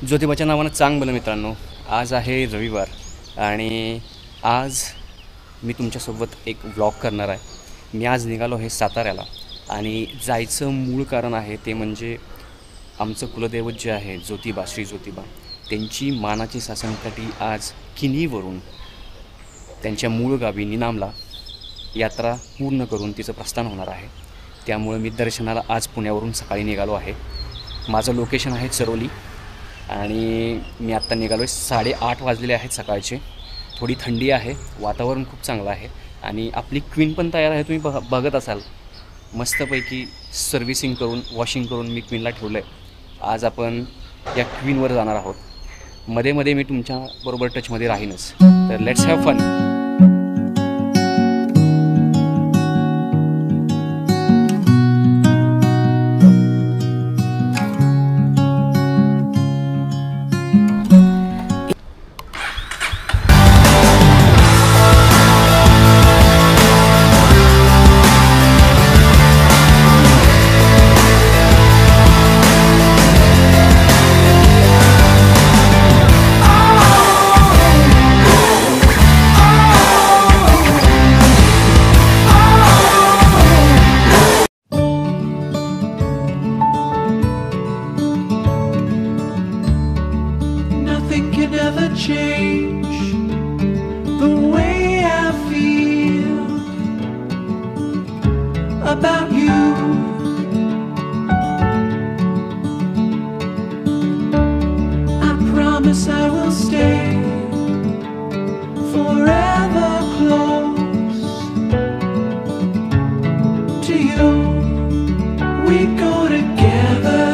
ज्योतिबाच्या नावानं चांग भलं मित्रांनो, आज आहे रविवार आणि आज मी तुमच्यासोबत एक व्लॉग करणार आहे। मी आज निघालो आहे साताऱ्याला आणि जायचं मूळ कारण आहे ते म्हणजे आमचं कुलदैवत जे आहे ज्योतिबा, श्री ज्योतिबा, त्यांची मानाची सासनकाठी आज किनीवरून त्यांच्या मूळ गावी निनामला यात्रा पूर्ण करून तिचं प्रस्थान होणार आहे। त्यामुळे मी दर्शनाला आज पुण्यावरून सकाळी निघालो आहे। माझं लोकेशन आहे चरोली आणि मी आत्ता निघालो आहे। 8:30 वाजलेले आहेत सकाळचे। थोडी थंडी आहे, वातावरण खूप चांगलं आहे आणि आपली क्वीन पण तयार आहे। तुम्ही बघत असाल मस्तपैकी सर्व्हिसिंग करून वॉशिंग करून मी क्वीनला ठेवलं आहे। आज आपण या क्वीनवर जाणार आहोत। मध्ये मध्ये मी तुमच्याबरोबर टचमध्ये राहीनच, तर let's have fun. Change the way I feel about you. I promise I will stay forever close to you. We go together,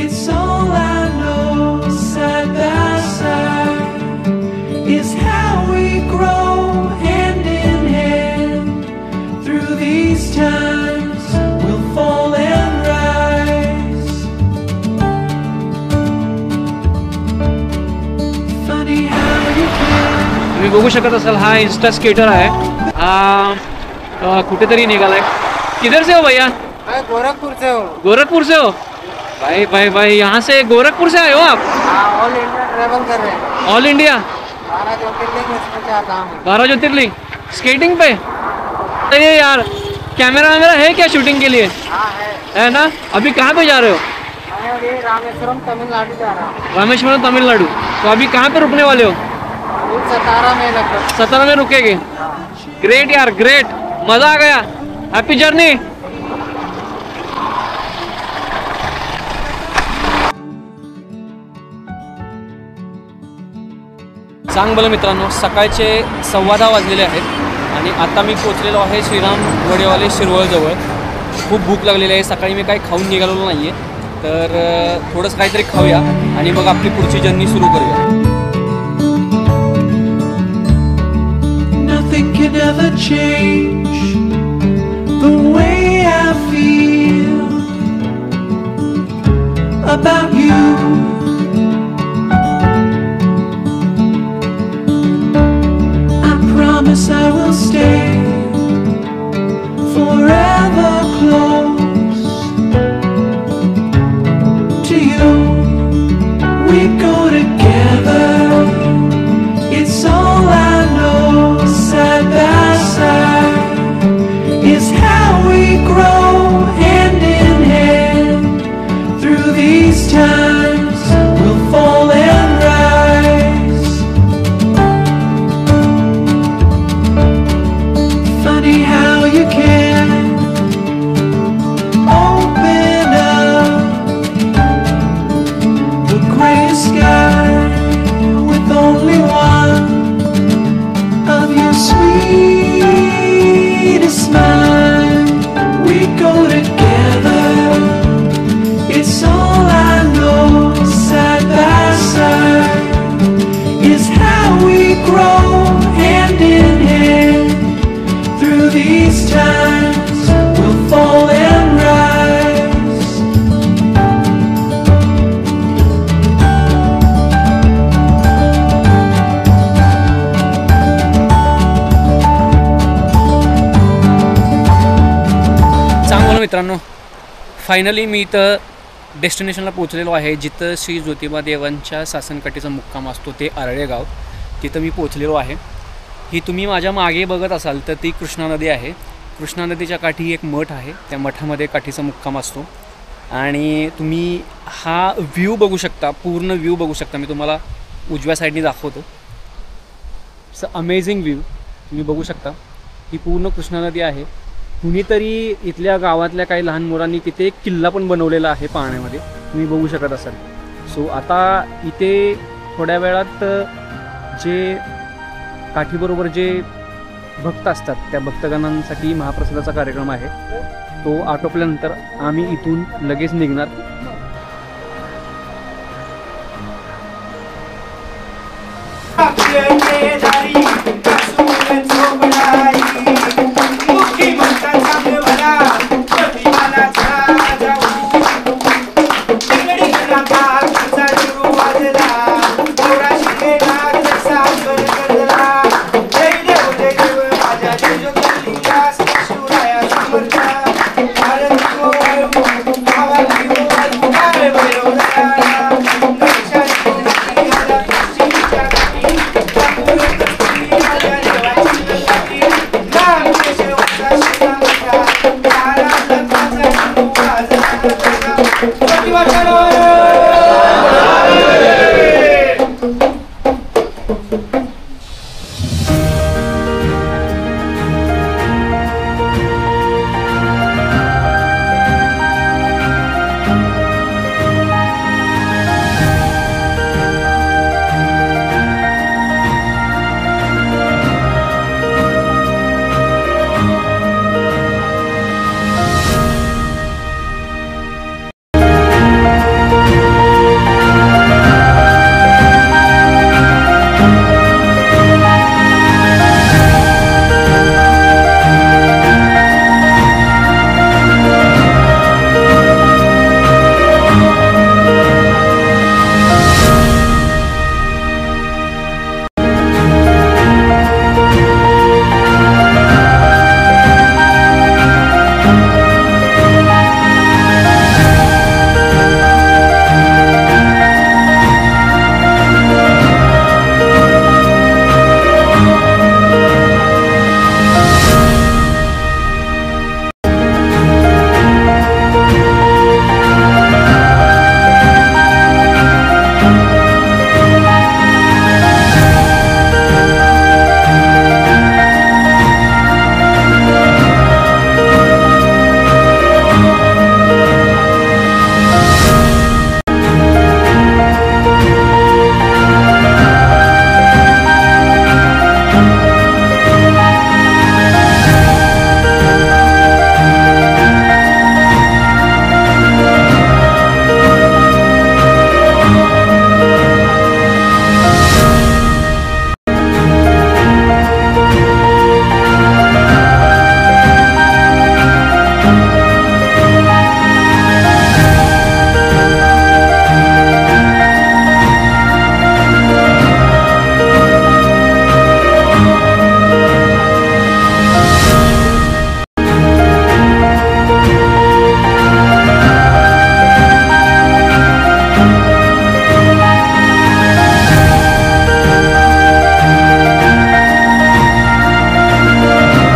it's all I know, side by side is how we grow, hand in hand through these times. We'll fall and rise. Funny how you can. तुम्ही बघू शकत असाल हा Insta skater आहे। हा कुठेतरी निघालाय। किधर से हो भैया? गोरखपुर से हो। गोरखपुर से हो? भाई भाई भाई, यहाँ से गोरखपुर से आए हो आप? ऑल इंडिया ट्रेवल कर रहे हैं। ऑल इंडिया 12 ज्योतिर्लिंग उसमें जाता हूँ। 12 ज्योतिर्लिंग स्केटिंग पे? ये यार कैमरा वैमरा है क्या शूटिंग के लिए? हाँ है ना। अभी कहाँ पे जा रहे हो? मैं अभी रामेश्वरम तमिलनाडु जा रहा हूँ। रामेश्वरम तमिलनाडु। तो अभी कहाँ पे रुकने वाले हो? अभी 17 में लगभग। 17 में रुकेंगे। ग्रेट यार, ग्रेट, मजा आ गया। Happy journey. चांग भलं मित्रांनो, सकाळचे 10:15 वाजलेले आहेत आणि आता मी पोचलेलो आहे श्रीराम वडेवाले शिरवळजवळ। खूप भूक लागलेली आहे। सकाळी मी काही खाऊन निघालेलो नाही आहे, तर थोडंसं काहीतरी खाऊया आणि मग आपली पुढची जर्नी सुरू करूया। Nothing can ever change the way I feel about you. I promise I will stay forever close to you. We go together, it's all I know, side by side is how we grow, hand in hand through these times. We'll fall and rise. Funny how you can open up the gray sky with only one of your sweetest smile. We go together, it's all I know, side by side is how we grow, hand in hand through these times. We'll fall and rise. चांग भलं मित्रांनो, finally मी इथं डेस्टिनेशनला पोहोचलेलो आहे, जिथं श्री ज्योतिबा देवांच्या सासनकाठीचा मुक्काम असतो, ते आरळेगाव. तिथं मी पोहोचलेलो आहे. ही तुम्ही माझ्या मागे बघत असाल तर ती कृष्णा नदी आहे. कृष्णा नदीच्या काठी एक मठ आहे, त्या मठामध्ये काठीचा मुक्काम असतो. आणि तुम्ही हा व्ह्यू बघू शकता, पूर्ण व्ह्यू बघू शकता. मी तुम्हाला उजव्या साईडनी दाखवतो. इट्स अमेझिंग व्ह्यू तुम्ही बघू शकता. ही पूर्ण कृष्णा नदी आहे. कुणीतरी इथल्या गावातल्या काही लहान मुलांनी तिथे एक किल्ला पण बनवलेला आहे पाण्यामध्ये, तुम्ही बघू शकत असाल. सो आता इथे थोड्या वेळात जे काठीबरोबर जे भक्त असतात त्या भक्तगणांसाठी महाप्रसादाचा कार्यक्रम आहे, तो आटोपल्यानंतर आम्ही इथून लगेच निघणार.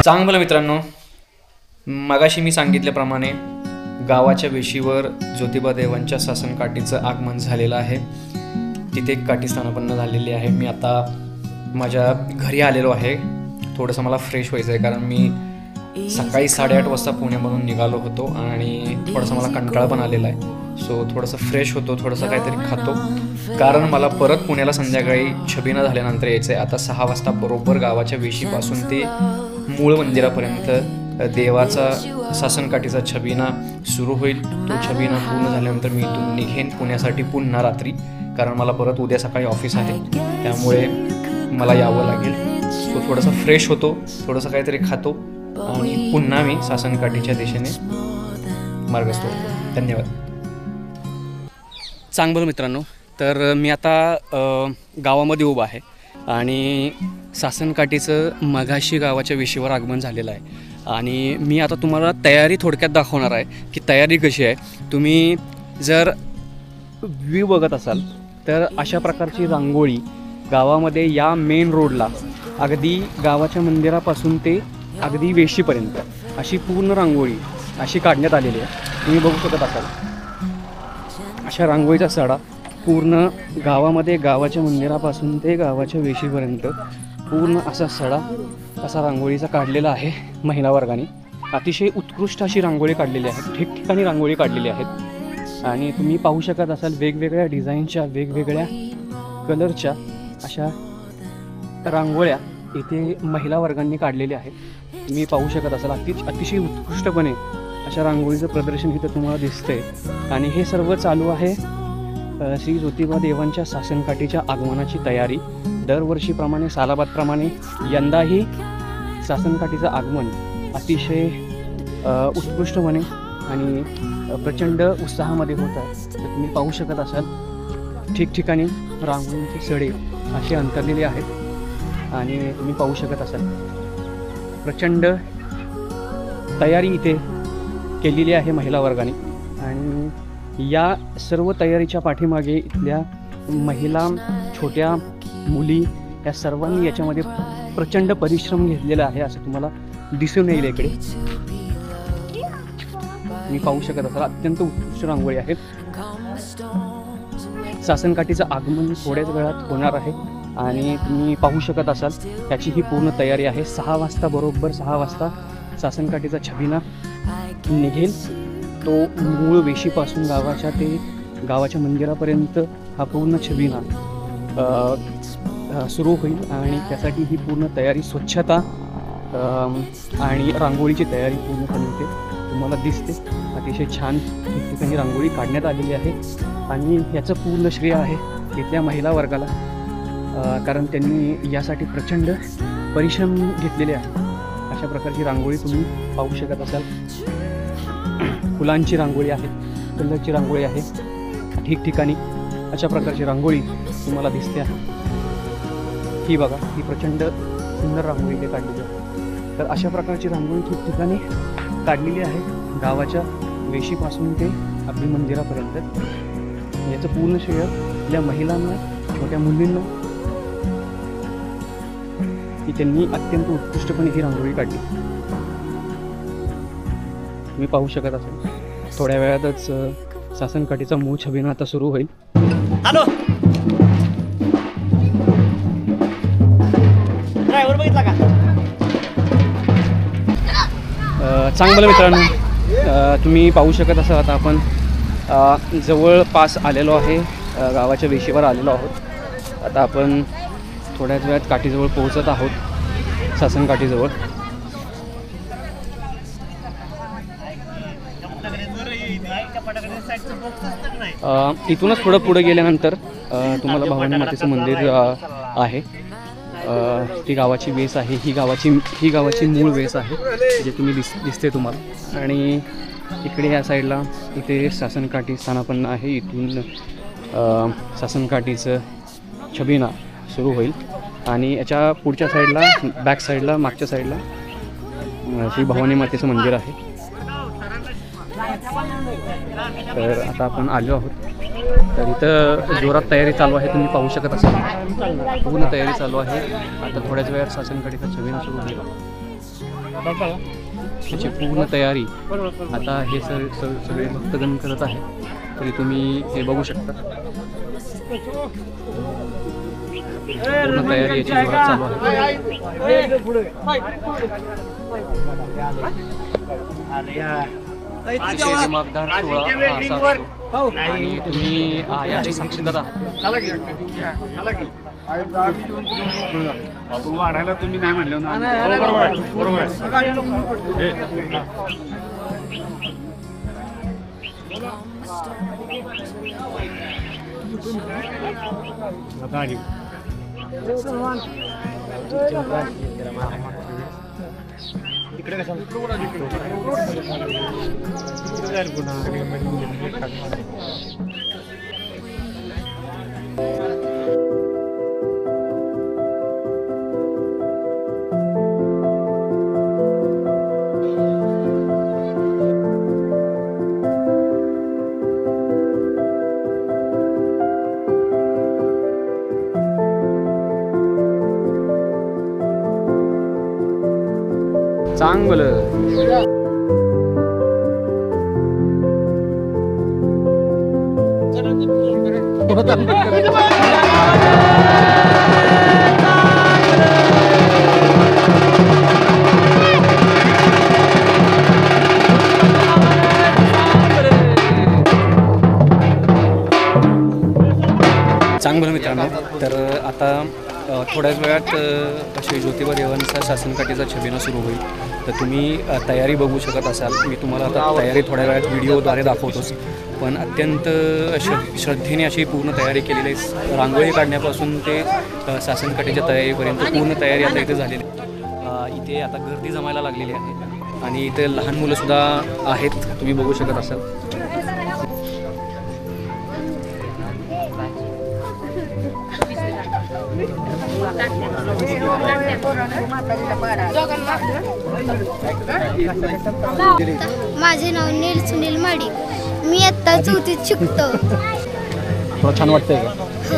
चांगलं मित्रांनो, मगाशी मी सांगितल्याप्रमाणे गावाच्या वेशीवर ज्योतिबा देवांच्या सासनकाठीचं आगमन झालेलं आहे. तिथे एक काठी स्थानापन्न झालेली आहे. मी आता माझ्या घरी आलेलो आहे. थोडंसं मला फ्रेश व्हायचं आहे, कारण मी सकाळी 8:30 वाजता पुण्यामधून निघालो होतो आणि थोडंसं मला कंटाळा पण आलेला आहे. सो थोडंसं फ्रेश होतो, थोडंसं काहीतरी खातो, कारण मला परत पुण्याला संध्याकाळी छबिना झाल्यानंतर यायचं आहे. आता 6 वाजता बरोबर गावाच्या वेशीपासून ते मूळ मंदिरापर्यंत देवाचा सासनकाठीचा छबिना सुरू होईल. तो छबिना पूर्ण झाल्यानंतर मी इथून निघेन पुण्यासाठी पुन्हा रात्री, कारण मला परत उद्या सकाळी ऑफिस आहे, त्यामुळे मला यावं लागेल. सो थोडंसं फ्रेश होतो, थोडंसं काहीतरी खातो आणि पुन्हा मी सासनकाठीच्या दिशेने मार्गस्थ होतो. धन्यवाद. चांगलं मित्रांनो, तर मी आता गावामध्ये उभा आहे आणि सासनकाठीचं मघाशी गावाच्या वेशीवर आगमन झालेलं आहे आणि मी आता तुम्हाला तयारी थोडक्यात दाखवणार आहे की तयारी कशी आहे. तुम्ही जर व्ह्यू बघत असाल तर अशा प्रकारची रांगोळी गावामध्ये या मेन रोडला अगदी गावाच्या मंदिरापासून ते अगदी वेशीपर्यंत अशी पूर्ण रांगोळी अशी काढण्यात आलेली आहे. तुम्ही बघू शकत असाल अशा रांगोळीचा सडा पूर्ण गावामध्ये गावाच्या मंदिरापासून ते गावाच्या वेशीपर्यंत पूर्ण असा सडा असा रांगोळीचा काढलेला आहे महिला वर्गाने. अतिशय उत्कृष्ट अशी रांगोळी काढलेली आहे, ठिकठिकाणी रांगोळी काढलेली आहेत आणि तुम्ही पाहू शकत असाल वेगवेगळ्या डिझाईनच्या वेगवेगळ्या कलरच्या अशा रांगोळ्या इथे महिला वर्गांनी काढलेल्या आहेत. तुम्ही पाहू शकत असाल अतिशय उत्कृष्टपणे अशा रांगोळीचं प्रदर्शन इथं तुम्हाला दिसतंय आणि हे सर्व चालू आहे श्री ज्योतिबा देवांच्या सासनकाठीच्या आगमनाची तयारी. दरवर्षीप्रमाणे सालाबादप्रमाणे यंदाही सासनकाठीचं आगमन अतिशय उत्कृष्टपणे आणि प्रचंड उत्साहामध्ये होत आहे. तर तुम्ही पाहू शकत असाल ठिकठिकाणी रांगोळीचे सडे असे अंतरलेले आहेत आणि तुम्ही पाहू शकत असाल प्रचंड तयारी इथे केलेली आहे महिला वर्गाने आणि या सर्व तयारीच्या पाठीमागे इथल्या महिला, छोट्या मुली या सर्वांनी याच्यामध्ये प्रचंड परिश्रम घेतलेला आहे असं तुम्हाला दिसून येईल. इकडे मी पाहू शकत असाल अत्यंत उत्कृष्ट रांगोळी आहेत. सासनकाठीचं आगमन थोड्याच वेळात होणार आहे आणि तुम्ही पाहू शकत असाल त्याची ही पूर्ण तयारी आहे. 6 वाजता बरोबर 6 वाजता सासनकाठीचा छबिना निघेल. तो मूळ वेशीपासून गावाच्या मंदिरापर्यंत हा पूर्ण छबिना सुरू होईल आणि त्यासाठी ही पूर्ण तयारी, स्वच्छता आणि रांगोळीची तयारी पूर्णपणे इथे तुम्हाला दिसते. अतिशय छान ठिकठिकाणी रांगोळी काढण्यात आलेली आहे आणि याचं पूर्ण श्रेय आहे इथल्या महिला वर्गाला, कारण त्यांनी यासाठी प्रचंड परिश्रम घेतलेले आहे. अशा प्रकारची रांगोळी तुम्ही पाहू शकत असाल. फुलांची रांगोळी आहे, कलरची रांगोळी आहे, ठिकठिकाणी अशा प्रकारची रांगोळी तुम्हाला दिसते आहे. ही बघा, ही प्रचंड सुंदर रांगोळी इथे काढलेली आहे. तर अशा प्रकारची रांगोळी ठिकठिकाणी काढलेली आहे गावाच्या वेशीपासून ते अगदी मंदिरापर्यंत. याचं पूर्ण श्रेय आपल्या महिलांना, छोट्या मुलींना, की त्यांनी अत्यंत उत्कृष्टपणे ही रांगोळी काढली. तुम्ही पाहू शकत असाल थोड्या वेळातच सासनकाठीचा मूळ छबिना आता सुरू होईल. हॅलो ड्रायव्हर बघितला का? चांगलं मित्रांनो, तुम्ही पाहू शकत असाल आता आपण जवळपास आलेलो आहे, गावाच्या वेशीवर आलेलो आहोत. आता आपण थोड्याच वेळात काठीजवळ पोहोचत आहोत, सासनकाठीजवळ. इथूनच थोडं पुढे गेल्यानंतर तुम्हाला भवानी मातेचं मंदिर आहे. ती गावाची वेस आहे, ही गावाची मूळ वेस आहे जे तुम्ही दिसते तुम्हाला. आणि इकडे या साईडला इथे सासनकाठी स्थानापन्न आहे. इथून सासनकाठीचं छबिना सुरू होईल आणि याच्या पुढच्या साईडला, बॅक साईडला, मागच्या साईडला श्री भवानी मातेचं मंदिर आहे. तर आता आपण आलो आहोत. तर इथं जोरात तयारी चालू आहे, तुम्ही पाहू शकत असाल पूर्ण तयारी चालू आहे. आता थोड्याच वेळात सासनकाठीचा छबिना सुरू होईल. त्याची पूर्ण तयारी आता हे सगळे भक्तगण करत आहे. तरी तुम्ही हे बघू शकता पूर्ण तयारी याची जोरात चालू आहे. अतिशय दिमागदार सोहळा असा असतो आणि तुम्ही याची साक्षीदार आहात. वाढायला तुम्ही नाही म्हणलं ना. बरोबर इकडे कसं चांगलं. चांगलं मित्रांनो, तर आता थोड्याच वेळात श्री ज्योतिबा देवांचा शासनकाठीचा छबिना सुरू होईल. तर तुम्ही तयारी बघू शकत असाल. मी तुम्हाला आता तयारी थोड्या वेळात व्हिडिओद्वारे दाखवतोच, पण अत्यंत श्रद्धेने अशी पूर्ण तयारी केलेली आहे. रांगोळी काढण्यापासून ते शासनकाठीच्या तयारीपर्यंत पूर्ण तयारी आता इथे झालेली आहे. इथे आता गर्दी जमायला लागलेली आहे आणि इथे लहान मुलंसुद्धा आहेत, तुम्ही बघू शकत असाल. माझे नाव नील सुनील माडी. मी आत्ता चौथीत शिकतो. थोडं छान वाटतंय का? हो.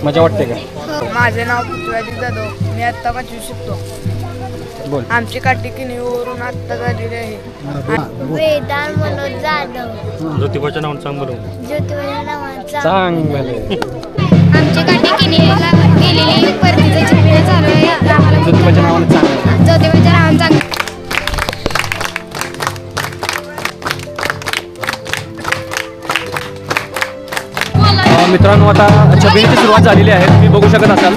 मजा वाटते का? माझे नाव पृथ्वी जाधव. मी आत्ता 5वी शिकतो. बोल. आमची काठी किनीवरून आत्ता झालेली आहे. वेदांत मनोज जाधव. ज्योतिबाच्या नावानं सांग बरं. ज्योतिबाच्या नावाचा चांगलं. आमची काठी किनीला गेलेली परतीचा छबिना चालू आहे. आम्हाला ज्योतिबाच्या नावानं चांगलं. ज्योतिबाच्या नावानं चांगलं. मित्रांनो, आता छबिनीची सुरुवात झालेली आहे, तुम्ही बघू शकत असाल.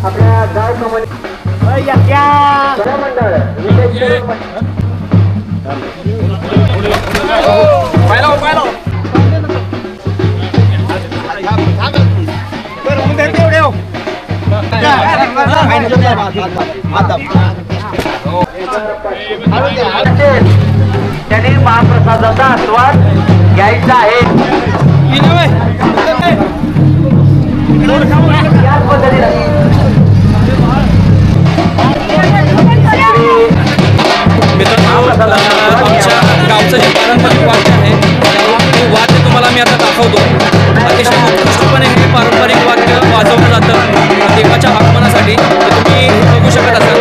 आपल्या गाव कमानी त्याने महाप्रसादाचा आस्वाद घ्यायचा आहे. याच पद्धतीने आमच्या गावचं जे पारंपरिक वाद्य आहे ते वाद्य तुम्हाला मी आता दाखवतो. अतिशय उत्कृष्टपणे हे पारंपरिक वाद्य वाजवलं जातं देवाच्या आगमनासाठी. तुम्ही बघू शकत असाल.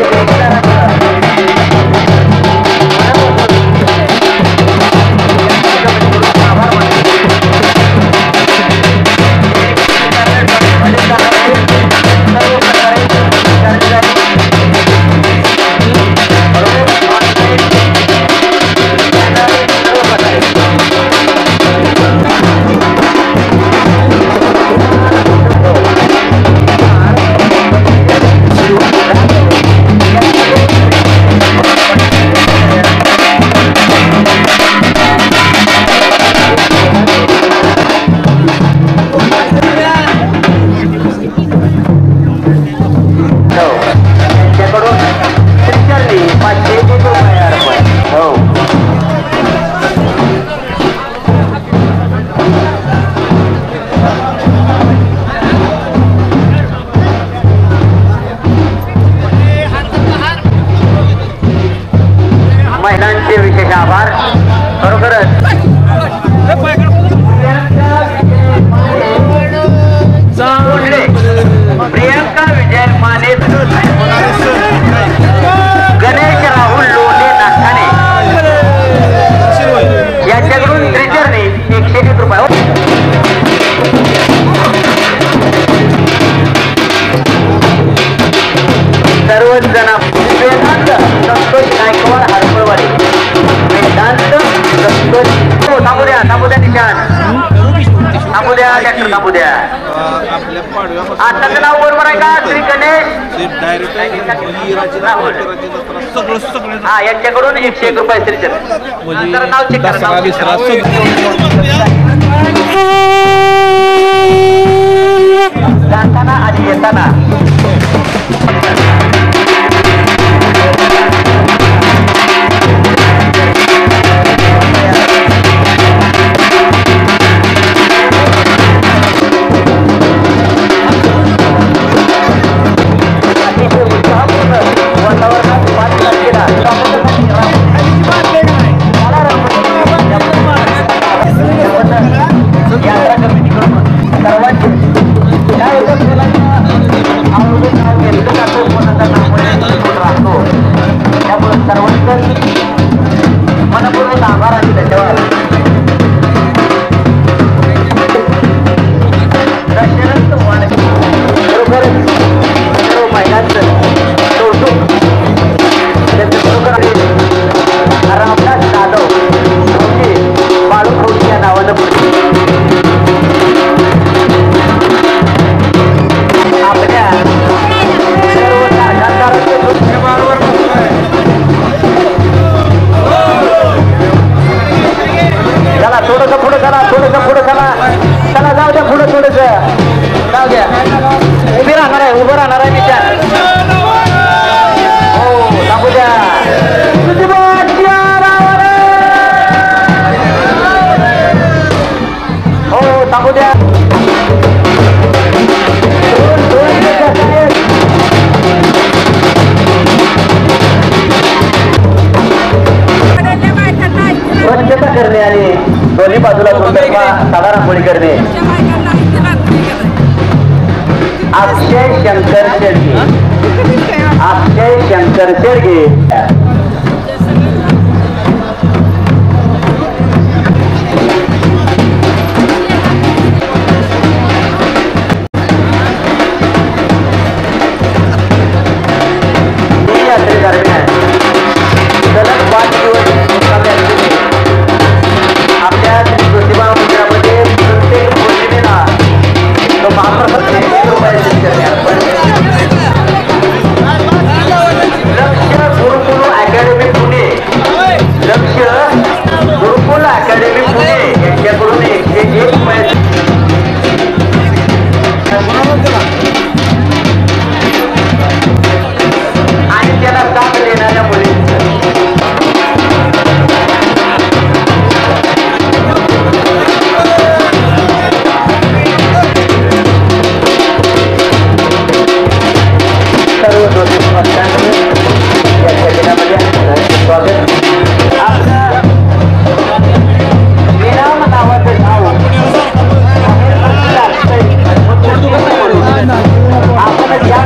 ट्रॅक्टर थांबू द्या. आपल्या पाडव्यापासून आताचं नाव बरोबर आहे का श्री गणेश? डायरेक्ट सगळं हा यांच्याकडून 101 रुपये श्रीचंद. जरा नाव चेक करा, नाव check करा. जाताना आणि येताना मनपूर्वक आभार आणि धन्यवाद. बरोबरच सर्व महिलांचं कौतुक त्यांचं खरोखर रामदास जाधव खौजी बाळू खौजी या नावानं आपल्या सर्व कारखानदारांचे चला थोडंसं पुढे चला, थोडंसं पुढे चला, चला जाऊ द्या पुढे, थोडंसं जाऊ द्या. उभं राहणार आहे मी त्या. हो थांबू द्या. हो थांबू द्या. स्वच्छता करणे आणि दोन्ही बाजूला दुतर्फा साधा रांगोळी करणे. अक्षय शंकर शेडगे, अक्षय शंकर शेडगे. यात्रेदरम्यान सलग 5 दिवस मुक्कामी असलेले आपल्या ज्योतिबा मंदिरामध्ये प्रत्येक पौर्णिमेला तो महाप्रसाद लक्ष गुरुकुल अकॅडमी पुणे, लक्ष गुरुकुल अकॅडमी पुणे यांच्याकडून 101 रुपये आणि त्याला साथ देणाऱ्या मुलींचं सर्व ज्योतिष भक्तांनी या दिनामध्ये स्वागत. आपलं विराम नावाचं नाव आपण या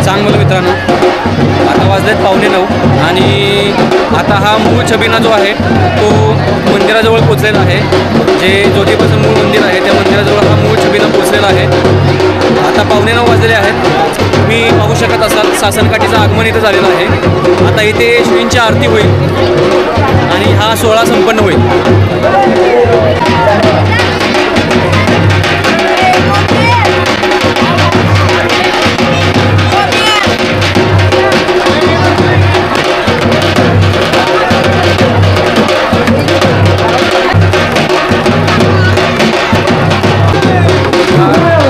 चांगलं मित्रांनो, आता वाजलेत 8:45 आणि आता हा मूळ छबिना जो आहे तो मंदिराजवळ पोचलेला आहे. जे ज्योतिबाचं मूळ मंदिर आहे त्या मंदिराजवळ हा मूळ छबिना पोचलेला आहे. आता 8:45 वाजलेले आहेत. तुम्ही पाहू शकत असाल सासनकाठीचं आगमन इथं झालेलं आहे. आता इथे श्रींची आरती होईल आणि हा सोहळा संपन्न होईल.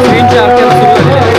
श्रींची आरती सुरू झाली.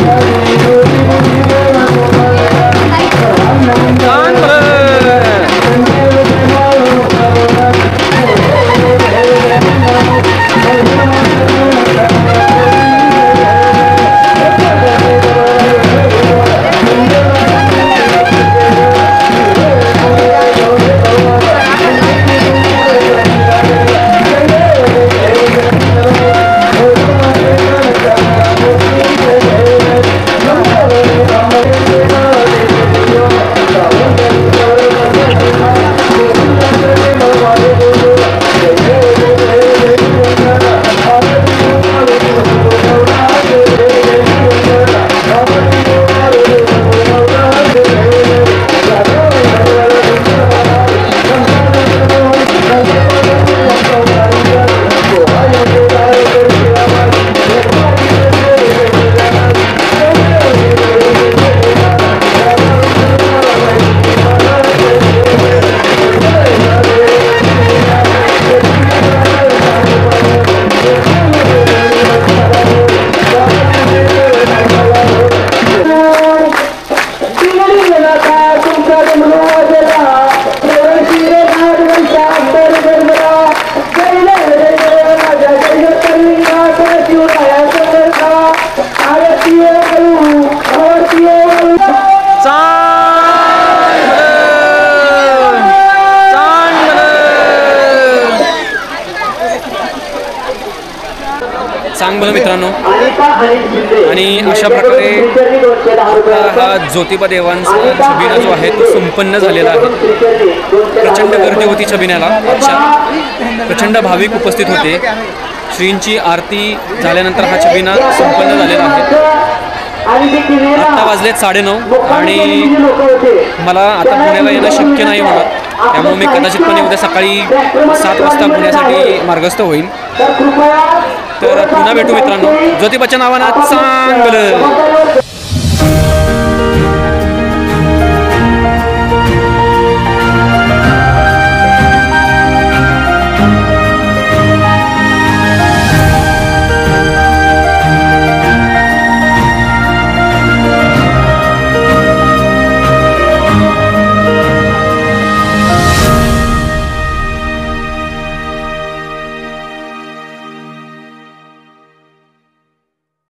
बोला मित्रांनो. आणि अशा प्रकारे आपला हा ज्योतिबा देवांचा छबिना जो आहे तो संपन्न झालेला आहे. प्रचंड गर्दी होती छबिन्याला. आजच्या प्रचंड भाविक उपस्थित होते. श्रींची आरती झाल्यानंतर हा छबिना संपन्न झालेला आहे. आत्ता वाजलेत 9:30 आणि मला आता पुण्याला येणं शक्य नाही होणार. त्यामुळे मी कदाचितपणे उद्या सकाळी 7 वाजता पुण्यासाठी मार्गस्थ होईल. तर पुन्हा भेटू मित्रांनो ज्योतिबाच्या नावानं चांगलं.